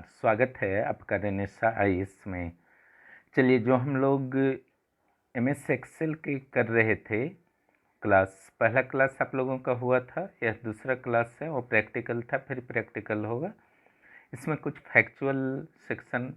स्वागत है आपका रेनेसा आईएएस में। चलिए, जो हम लोग एमएस एक्सेल के कर रहे थे पहला क्लास आप लोगों का हुआ था, यह दूसरा क्लास है, वो प्रैक्टिकल था, फिर प्रैक्टिकल होगा। इसमें कुछ फैक्चुअल सेक्शन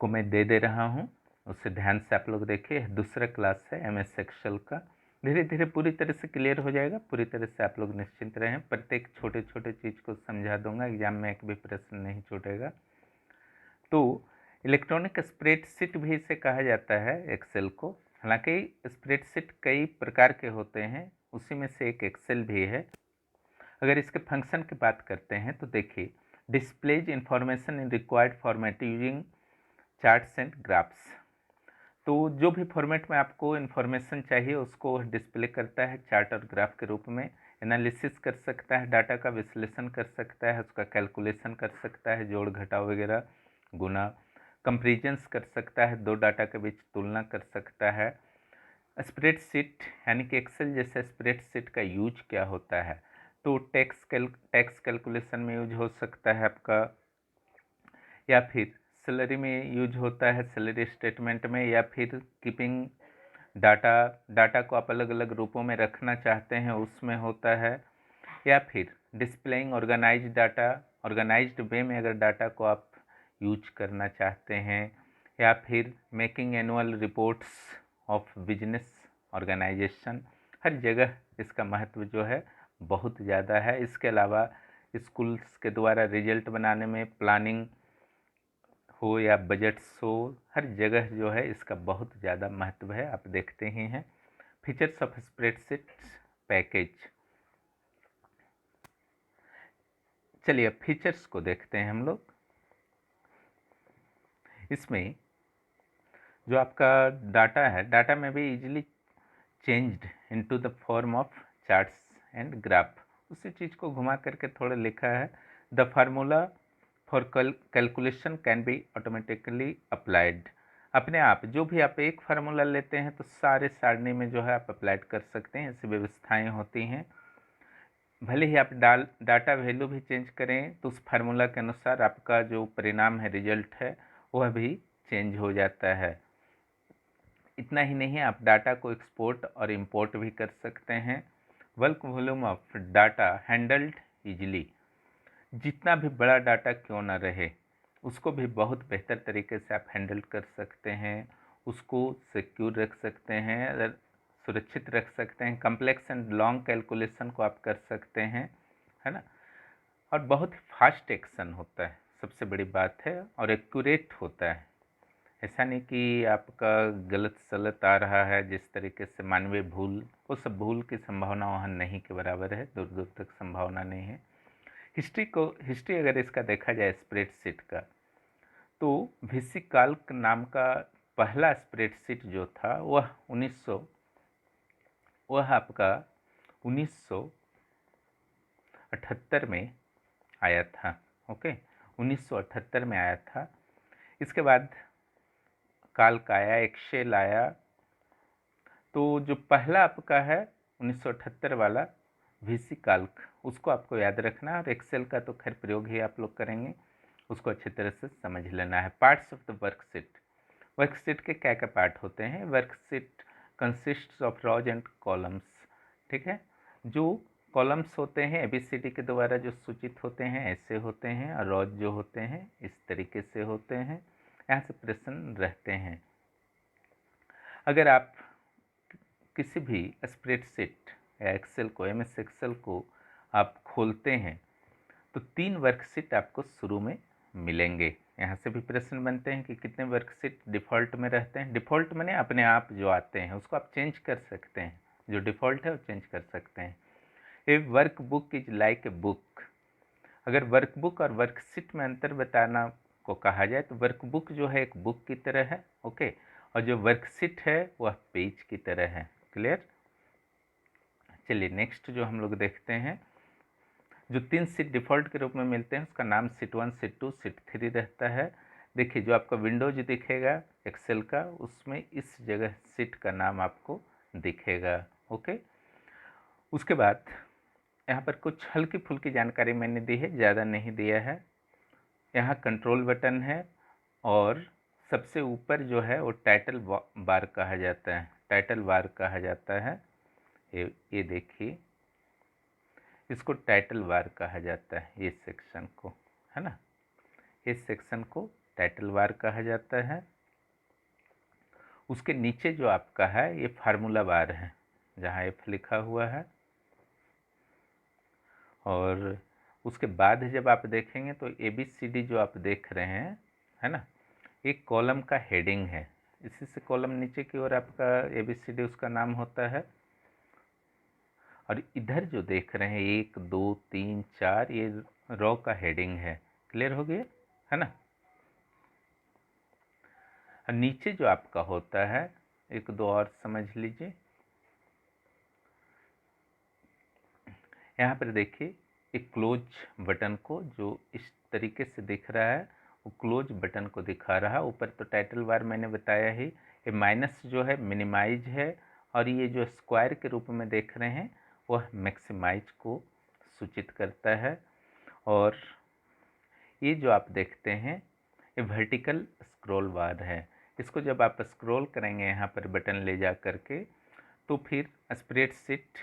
को मैं दे रहा हूँ, उसे ध्यान से आप लोग देखिए। दूसरा क्लास है एमएस एक्सेल का। धीरे धीरे पूरी तरह से क्लियर हो जाएगा, पूरी तरह से आप लोग निश्चिंत रहें। प्रत्येक छोटे छोटे चीज़ को समझा दूंगा, एग्जाम में एक भी प्रश्न नहीं छूटेगा। तो इलेक्ट्रॉनिक स्प्रेडशीट भी इसे कहा जाता है एक्सेल को। हालांकि स्प्रेडशीट कई प्रकार के होते हैं, उसी में से एक एक्सेल भी है। अगर इसके फंक्शन की बात करते हैं तो देखिए, displays information in required format using charts and graphs. तो जो भी फॉर्मेट में आपको इन्फॉर्मेशन चाहिए उसको डिस्प्ले करता है चार्ट और ग्राफ के रूप में। एनालिसिस कर सकता है, डाटा का विश्लेषण कर सकता है, उसका कैलकुलेशन कर सकता है, जोड़ घटाव वगैरह, गुना, कंपेरिजन्स कर सकता है, दो डाटा के बीच तुलना कर सकता है। स्प्रेडशीट यानी कि एक्सेल जैसे स्प्रेडशीट का यूज क्या होता है, तो टैक्स कैलकुलेशन में यूज हो सकता है आपका, या फिर सैलरी में यूज होता है, सैलरी स्टेटमेंट में, या फिर कीपिंग डाटा को आप अलग अलग रूपों में रखना चाहते हैं उसमें होता है, या फिर डिस्प्लेइंग ऑर्गेनाइज्ड वे में अगर डाटा को आप यूज करना चाहते हैं, या फिर making annual reports of business organisation. हर जगह इसका महत्व जो है बहुत ज़्यादा है। इसके अलावा स्कूल्स के द्वारा रिजल्ट बनाने में, प्लानिंग हो या बजट्स हो, हर जगह जो है इसका बहुत ज़्यादा महत्व है, आप देखते ही हैं। Features of spreadsheet package. चलिए अब फीचर्स को देखते हैं हम लोग। इसमें जो आपका डाटा है, डाटा में भी easily changed into the form of charts and graph. उसी चीज़ को घुमा करके थोड़ा लिखा है, the formula for calculation can be automatically applied. अपने आप जो भी आप एक फार्मूला लेते हैं तो सारे सारणी में जो है आप अप्लाइड कर सकते हैं, ऐसी व्यवस्थाएं होती हैं। भले ही आप डाटा वैल्यू भी चेंज करें तो उस फार्मूला के अनुसार आपका जो परिणाम है, रिजल्ट है, वह भी चेंज हो जाता है। इतना ही नहीं, आप डाटा को एक्सपोर्ट और इंपोर्ट भी कर सकते हैं। Bulk volume of data handled easily. जितना भी बड़ा डाटा क्यों ना रहे, उसको भी बहुत बेहतर तरीके से आप हैंडल कर सकते हैं, उसको सिक्योर रख सकते हैं, सुरक्षित रख सकते हैं। कम्प्लेक्स एंड लॉन्ग कैलकुलेशन को आप कर सकते हैं, है ना। और बहुत फास्ट एक्शन होता है, सबसे बड़ी बात है, और एक्यूरेट होता है। ऐसा नहीं कि आपका गलत सलत आ रहा है, जिस तरीके से मानवीय भूल, वो सब भूल की संभावना वहाँ नहीं के बराबर है, दूर दूर तक संभावना नहीं है। हिस्ट्री अगर इसका देखा जाए स्प्रेडशीट का, तो वीसी काल्क नाम का पहला स्प्रेडशीट जो था वह आपका 1978 में आया था। ओके, 1978 में आया था। इसके बाद काल्क आया, एक्सेल आया। तो जो पहला आपका है 1978 वाला वीसी काल्क, उसको आपको याद रखना है। और एक्सेल का तो खैर प्रयोग ही आप लोग करेंगे, उसको अच्छी तरह से समझ लेना है। Parts of the worksheet. Worksheet के क्या क्या पार्ट होते हैं? Worksheet consists of rows and columns. ठीक है, जो कॉलम्स होते हैं एबीसीडी के द्वारा जो सूचित होते हैं, ऐसे होते हैं, और रॉज जो होते हैं इस तरीके से होते हैं। यहाँ से प्रश्न रहते हैं। अगर आप किसी भी स्प्रेडशीट या एक्सेल को, एमएस एक्सेल को आप खोलते हैं तो 3 वर्कशीट आपको शुरू में मिलेंगे। यहाँ से भी प्रश्न बनते हैं कि कितने वर्कशीट डिफ़ॉल्ट में रहते हैं। डिफ़ॉल्ट माने अपने आप जो आते हैं, उसको आप चेंज कर सकते हैं। जो डिफ़ॉल्ट है वो चेंज कर सकते हैं। A work book is like a book. अगर वर्कबुक और वर्कशीट में अंतर बताना को कहा जाए तो वर्कबुक जो है एक बुक की तरह है, ओके, और जो वर्कशीट है वह पेज की तरह है। क्लियर? चलिए नेक्स्ट जो हम लोग देखते हैं, जो 3 सीट डिफ़ॉल्ट के रूप में मिलते हैं उसका नाम सीट 1, सीट 2, सीट 3 रहता है। देखिए, जो आपका विंडोज दिखेगा एक्सेल का, उसमें इस जगह सीट का नाम आपको दिखेगा। ओके, उसके बाद यहाँ पर कुछ हल्की फुल्की जानकारी मैंने दी है, ज़्यादा नहीं दिया है। यहाँ कंट्रोल बटन है और सबसे ऊपर जो है वो टाइटल बार कहा जाता है, टाइटल बार कहा जाता है। ये देखिए, इसको टाइटल बार कहा जाता है, ये सेक्शन को, है ना, इस सेक्शन को टाइटल बार कहा जाता है। उसके नीचे जो आपका है ये फार्मूला बार है, जहाँ एफ लिखा हुआ है। और उसके बाद जब आप देखेंगे तो ABCD जो आप देख रहे हैं, है ना, एक कॉलम का हेडिंग है, इसी से कॉलम नीचे की ओर आपका ABCD उसका नाम होता है। और इधर जो देख रहे हैं 1 2 3 4, ये रो का हेडिंग है। क्लियर हो गया, है ना। और नीचे जो आपका होता है, एक दो और समझ लीजिए। यहाँ पर देखिए एक क्लोज बटन को, जो इस तरीके से दिख रहा है, वो क्लोज बटन को दिखा रहा है। ऊपर तो टाइटल बार मैंने बताया ही। ये माइनस जो है मिनिमाइज है, और ये जो स्क्वायर के रूप में देख रहे हैं वह मैक्सिमाइज को सूचित करता है। और ये जो आप देखते हैं ये वर्टिकल स्क्रॉल बार है। इसको जब आप स्क्रॉल करेंगे यहाँ पर बटन ले जा करके, तो फिर स्प्रेडशीट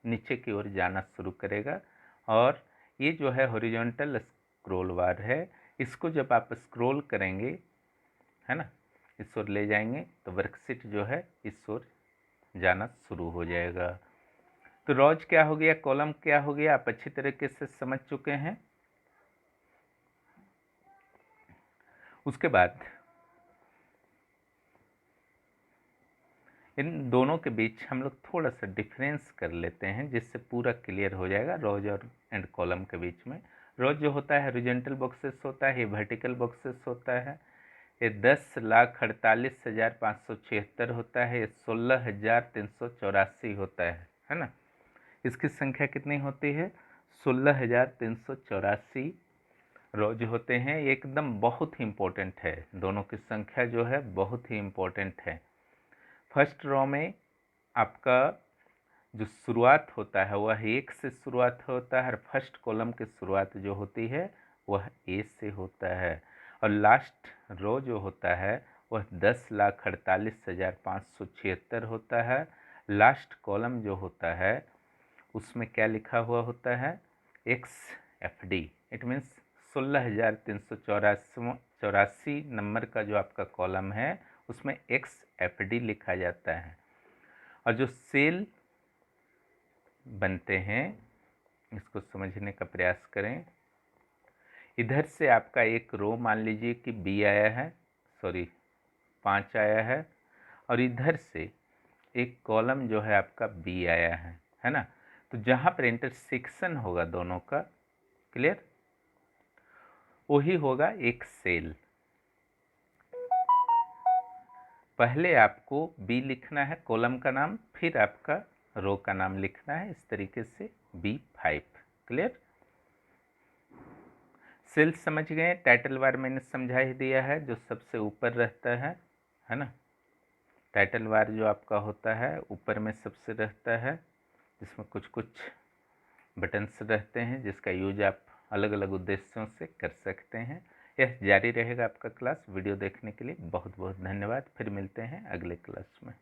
नीचे की ओर जाना शुरू करेगा। और ये जो है हॉरिजॉन्टल स्क्रॉल बार है, इसको जब आप स्क्रॉल करेंगे, है ना, इस ओर ले जाएंगे तो वर्कशीट जो है इस ओर जाना शुरू हो जाएगा। तो रोज क्या हो गया, कॉलम क्या हो गया, आप अच्छी तरीके से समझ चुके हैं। उसके बाद इन दोनों के बीच हम लोग थोड़ा सा डिफरेंस कर लेते हैं, जिससे पूरा क्लियर हो जाएगा रोज और एंड कॉलम के बीच में। रोज जो होता है हॉरिजॉन्टल बॉक्सेस होता है, ये वर्टिकल बॉक्सेस होता है। ये 10,48,576 होता है, ये 16,384 होता है ना। इसकी संख्या कितनी होती है, 16,384 रोज होते हैं। ये एकदम बहुत ही इम्पोर्टेंट है, दोनों की संख्या जो है बहुत ही इम्पोर्टेंट है। फर्स्ट रो में आपका जो शुरुआत होता है वह 1 से शुरुआत होता है, और फर्स्ट कॉलम की शुरुआत जो होती है वह A से होता है। और लास्ट रो जो होता है वह 10,48,576 होता है। लास्ट कॉलम जो होता है उसमें क्या लिखा हुआ होता है, XFD। इट मीन्स 16,384 नंबर का जो आपका कॉलम है उसमें XFD लिखा जाता है। और जो सेल बनते हैं, इसको समझने का प्रयास करें। इधर से आपका एक रो मान लीजिए कि B आया है, सॉरी 5 आया है, और इधर से एक कॉलम जो है आपका B आया है ना। तो जहाँ पर इंटरसेक्शन होगा दोनों का, क्लियर, वही होगा एक सेल। पहले आपको B लिखना है कॉलम का नाम, फिर आपका रो का नाम लिखना है, इस तरीके से B5। क्लियर, सेल समझ गए। टाइटल बार मैंने समझा ही दिया है, जो सबसे ऊपर रहता है ना। टाइटल बार जो आपका होता है ऊपर में सबसे रहता है, जिसमें कुछ कुछ बटन्स रहते हैं, जिसका यूज आप अलग अलग उद्देश्यों से कर सकते हैं। यह जारी रहेगा आपका क्लास। वीडियो देखने के लिए बहुत बहुत धन्यवाद। फिर मिलते हैं अगले क्लास में।